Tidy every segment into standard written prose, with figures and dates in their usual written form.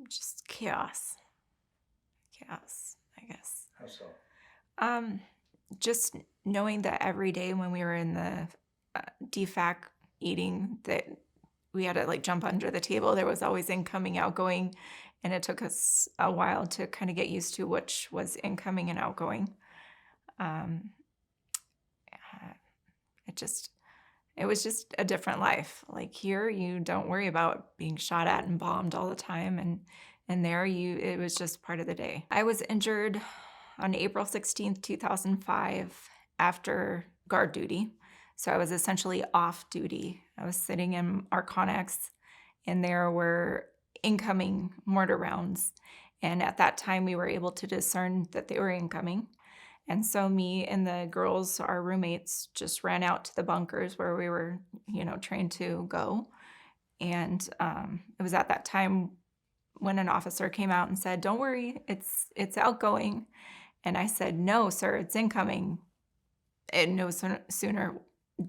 just chaos. Chaos, I guess. How so? Um, just knowing that every day when we were in the DFAC eating, that we had to like jump under the table. There was always incoming, outgoing, and it took us a while to kind of get used to which was incoming and outgoing. Um, uh, it was just a different life. Like here, you don't worry about being shot at and bombed all the time, and there it was just part of the day. I was injured on April 16th, 2005, after guard duty. So I was essentially off duty. I was sitting in our Connex, and there were incoming mortar rounds. And at that time, we were able to discern that they were incoming. And so me and the girls, our roommates, just ran out to the bunkers where we were, trained to go. And it was at that time when an officer came out and said, "Don't worry, it's outgoing." And I said, "No, sir, it's incoming." And no sooner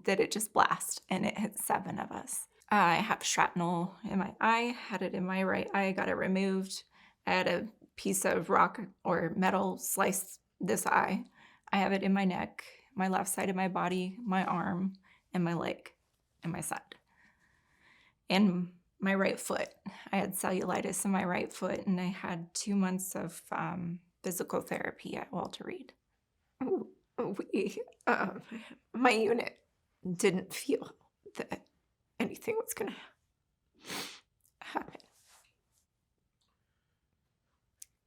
did it just blast, and it hit 7 of us. I have shrapnel in my eye, had it in my right eye, got it removed. I had a piece of rock or metal slice this eye. I have it in my neck, my left side of my body, my arm, and my leg, and my side. And my right foot. I had cellulitis in my right foot, and I had 2 months of physical therapy at Walter Reed. My unit didn't feel that anything was going to happen.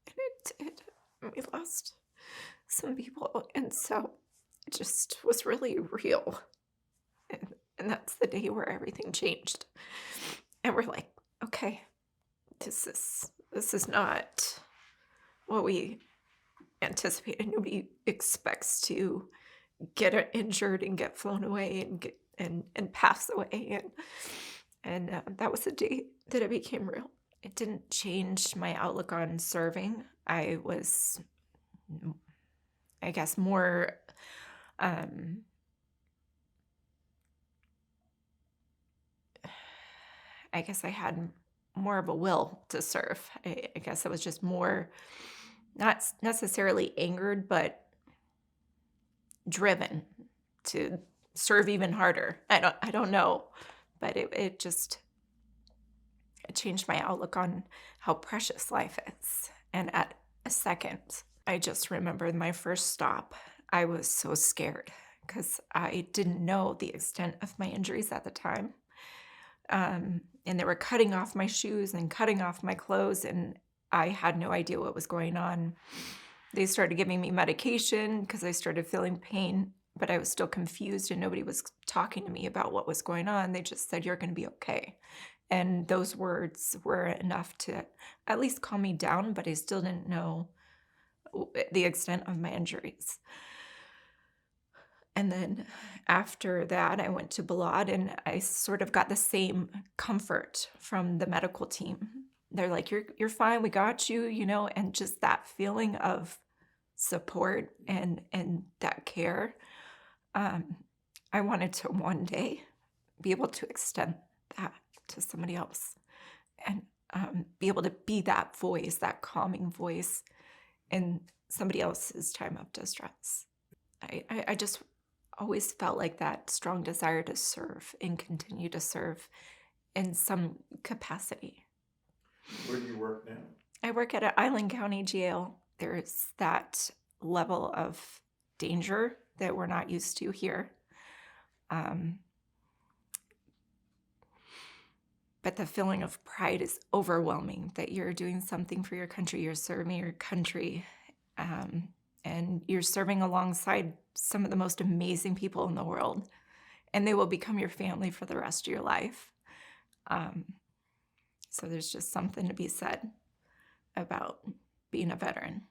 And it did. We lost some people, and so it just was really real. And that's the day where everything changed. And we're like, okay, this is not what we anticipated. Nobody expects to get injured and get flown away and pass away. And that was the day that it became real. It didn't change my outlook on serving. I was, I guess, more I guess I had more of a will to serve. I guess I was just more, not necessarily angered, but driven to serve even harder. I don't know, but it changed my outlook on how precious life is. And at a second, I just remembered my first stop. I was so scared because I didn't know the extent of my injuries at the time. And they were cutting off my shoes and cutting off my clothes, and I had no idea what was going on. They started giving me medication because I started feeling pain, but I was still confused and nobody was talking to me about what was going on. They just said, "You're going to be okay." And those words were enough to at least calm me down, but I still didn't know the extent of my injuries. And then after that, I went to Balad, and I sort of got the same comfort from the medical team. They're like, you're fine, we got you, and just that feeling of support and that care. I wanted to one day be able to extend that to somebody else, and be able to be that voice, that calming voice in somebody else's time of distress. I just always felt like that strong desire to serve and continue to serve in some capacity. Where do you work now? I work at an Island County jail. There's that level of danger that we're not used to here. But the feeling of pride is overwhelming that you're doing something for your country, you're serving your country, and you're serving alongside some of the most amazing people in the world, and they will become your family for the rest of your life. So there's just something to be said about being a veteran.